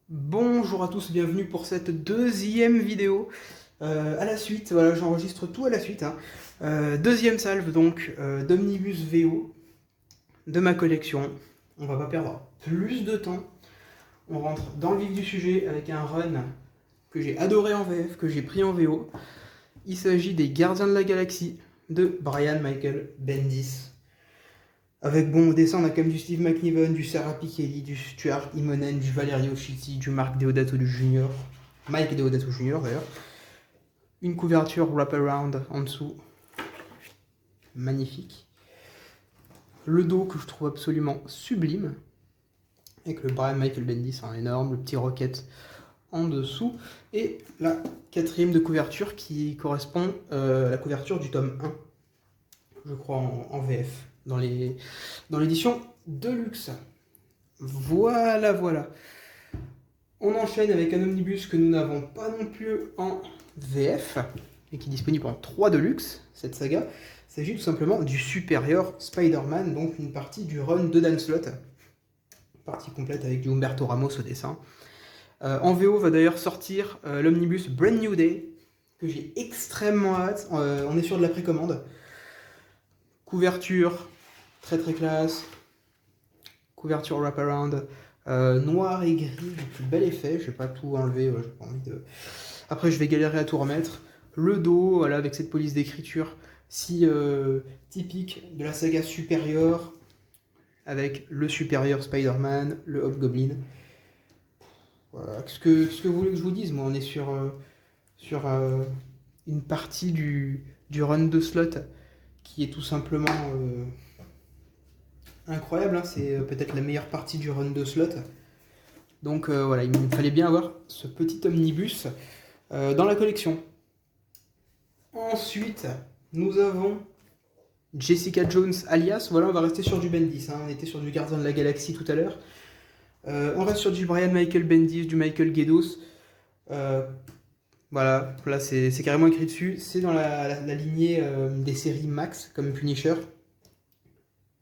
Bonjour à tous, bienvenue pour cette deuxième vidéo. À la suite, voilà, j'enregistre tout à la suite, hein. Deuxième salve donc d'Omnibus VO de ma collection. On va pas perdre plus de temps. On rentre dans le vif du sujet avec un run que j'ai adoré en VF, que j'ai pris en VO. Il s'agit des Gardiens de la Galaxie de Brian Michael Bendis. Avec bon, au dessin, on a quand même du Steve McNiven, du Sarah Pichelli, du Stuart Immonen, du Valerio Schiti, du Marc Deodato du Junior, Mike Deodato Junior d'ailleurs. Une couverture wraparound en dessous, magnifique. Le dos que je trouve absolument sublime, avec le Brian Michael Bendis, hein, énorme, le petit Rocket en dessous, et la quatrième de couverture qui correspond à la couverture du tome 1, je crois en VF, dans l'édition Deluxe. Voilà. On enchaîne avec un omnibus que nous n'avons pas non plus en VF, et qui est disponible en 3 Deluxe, cette saga. Il s'agit tout simplement du Superior Spider-Man, donc une partie du run de Dan Slott. Partie complète avec du Humberto Ramos au dessin. En VO va d'ailleurs sortir l'omnibus Brand New Day, que j'ai extrêmement hâte. On est sur de la précommande. Couverture, très classe. Couverture wraparound, noir et gris, du plus bel effet. Je vais pas tout enlever, j'ai pas envie de... Après, je vais galérer à tout remettre. Le dos, voilà, avec cette police d'écriture si typique de la saga Superior, avec le Superior Spider-Man, le Hobgoblin. Voilà. Qu'est-ce que vous voulez que je vous dise? Moi, on est sur une partie du run de slot qui est tout simplement incroyable, hein. C'est peut-être la meilleure partie du run de slot. Donc voilà, il me fallait bien avoir ce petit omnibus dans la collection. Ensuite, nous avons Jessica Jones alias. Voilà, on va rester sur du Bendis, hein. On était sur du Gardien de la Galaxie tout à l'heure. On reste sur du Brian Michael Bendis, du Michael Gaydos. Voilà, là c'est carrément écrit dessus. C'est dans la lignée des séries Max, comme Punisher.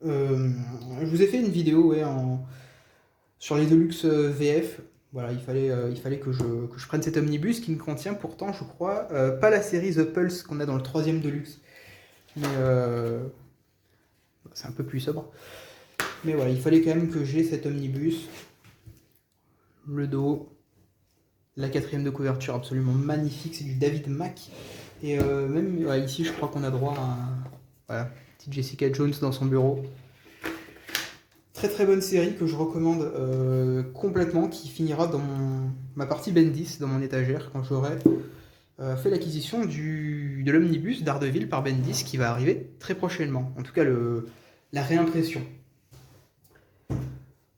Je vous ai fait une vidéo sur les Deluxe VF. Voilà, il fallait que je prenne cet omnibus qui ne contient pourtant, je crois, pas la série The Pulse qu'on a dans le 3ème Deluxe. Mais c'est un peu plus sobre. Mais voilà, il fallait quand même que j'ai cet omnibus. Le dos, la 4ème de couverture absolument magnifique, c'est du David Mack. Et même voilà, ici, je crois qu'on a droit à voilà, petite Jessica Jones dans son bureau. Très bonne série que je recommande complètement, qui finira dans ma partie Bendis, dans mon étagère, quand j'aurai fait l'acquisition de l'omnibus d'Ardeville par Bendis, qui va arriver très prochainement. En tout cas, la réimpression.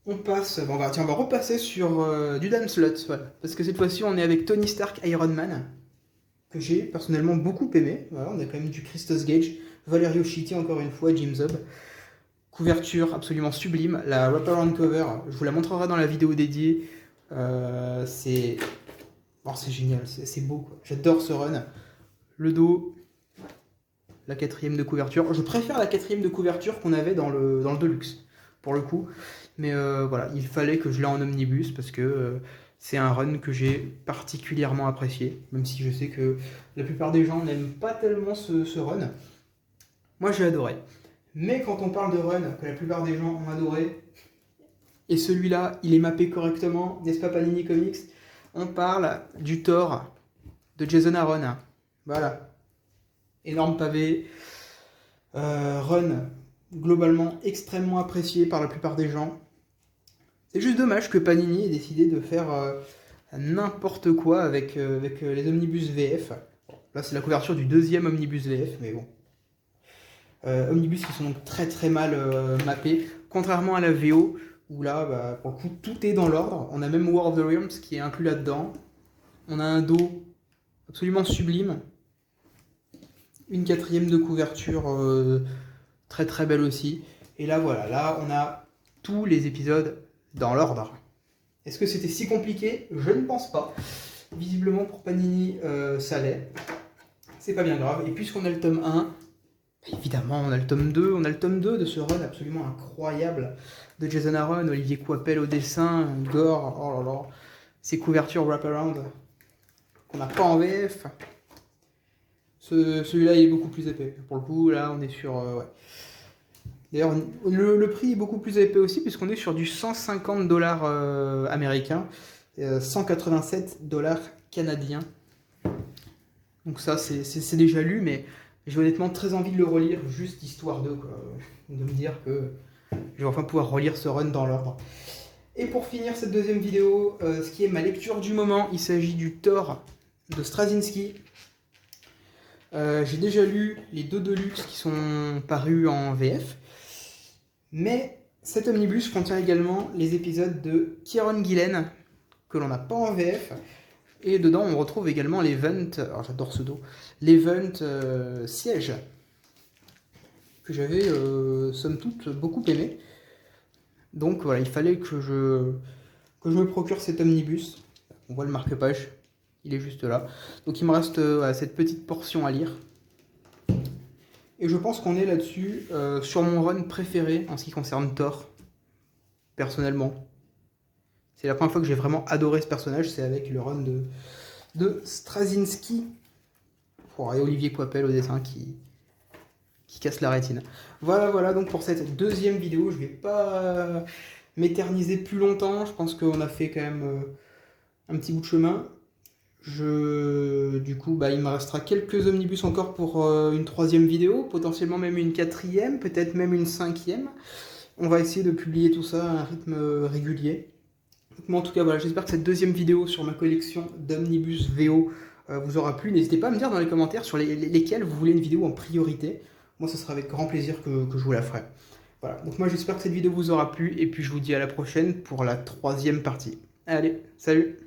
On va repasser sur du Dan Slott, voilà. Parce que cette fois-ci, on est avec Tony Stark Iron Man, que j'ai personnellement beaucoup aimé. Voilà, on a quand même du Christos Gage, Valerio Schiti encore une fois, Jim Zub. Couverture absolument sublime, la wraparound cover, je vous la montrerai dans la vidéo dédiée. C'est génial, c'est beau, quoi. J'adore ce run. Le dos, la 4ème de couverture. Je préfère la 4ème de couverture qu'on avait dans le Deluxe, pour le coup. Mais voilà, il fallait que je l'ai en omnibus parce que c'est un run que j'ai particulièrement apprécié, même si je sais que la plupart des gens n'aiment pas tellement ce run. Moi, j'ai adoré. Mais quand on parle de run, que la plupart des gens ont adoré, et celui-là, il est mappé correctement, n'est-ce pas Panini Comics? On parle du Thor de Jason Aaron. Voilà. Énorme pavé. Run globalement extrêmement apprécié par la plupart des gens. C'est juste dommage que Panini ait décidé de faire n'importe quoi avec les omnibus VF. Là, c'est la couverture du 2e omnibus VF, mais bon. Omnibus qui sont donc très mal mappés, contrairement à la VO, où là, pour le coup, tout est dans l'ordre. On a même War of the Realms qui est inclus là-dedans. On a un dos absolument sublime. Une 4ème de couverture très belle aussi. Et là, voilà, là, on a tous les épisodes dans l'ordre. Est-ce que c'était si compliqué? Je ne pense pas. Visiblement, pour Panini, ça l'est. C'est pas bien grave. Et puisqu'on a le tome 1, évidemment, on a le tome 2. On a le tome 2 de ce run absolument incroyable de Jason Aaron, Olivier Coipel au dessin, Gore, oh là là. ces couvertures wraparound qu'on n'a pas en VF. Celui-là il est beaucoup plus épais. Pour le coup, là on est sur... ouais. D'ailleurs, le prix est beaucoup plus épais aussi, puisqu'on est sur du 150 $ américains, 187 $ canadiens. Donc ça, c'est déjà lu, mais j'ai honnêtement très envie de le relire, juste histoire de me dire que je vais enfin pouvoir relire ce run dans l'ordre. Et pour finir cette deuxième vidéo, ce qui est ma lecture du moment, il s'agit du Thor de Straczynski. J'ai déjà lu les deux Deluxe qui sont parus en VF, mais cet omnibus contient également les épisodes de Kieron Gillen, que l'on n'a pas en VF, et dedans on retrouve également l'event, alors j'adore ce dos, l'event Siège, que j'avais somme toute beaucoup aimé. Donc voilà, il fallait que je me procure cet omnibus. On voit le marque-page, il est juste là. Donc il me reste cette petite portion à lire. Et je pense qu'on est là-dessus sur mon run préféré en ce qui concerne Thor, personnellement. C'est la première fois que j'ai vraiment adoré ce personnage, c'est avec le run de Straczynski. Oh, et Olivier Coipel au dessin qui casse la rétine. Voilà donc pour cette deuxième vidéo, je vais pas m'éterniser plus longtemps, je pense qu'on a fait quand même un petit bout de chemin. Du coup, il me restera quelques omnibus encore pour une troisième vidéo, potentiellement même une quatrième, peut-être même une cinquième. On va essayer de publier tout ça à un rythme régulier. Mais en tout cas, voilà, j'espère que cette deuxième vidéo sur ma collection d'omnibus VO vous aura plu. N'hésitez pas à me dire dans les commentaires sur lesquels vous voulez une vidéo en priorité. Moi, ce sera avec grand plaisir que je vous la ferai. Voilà, donc moi j'espère que cette vidéo vous aura plu, et puis je vous dis à la prochaine pour la troisième partie. Allez, salut!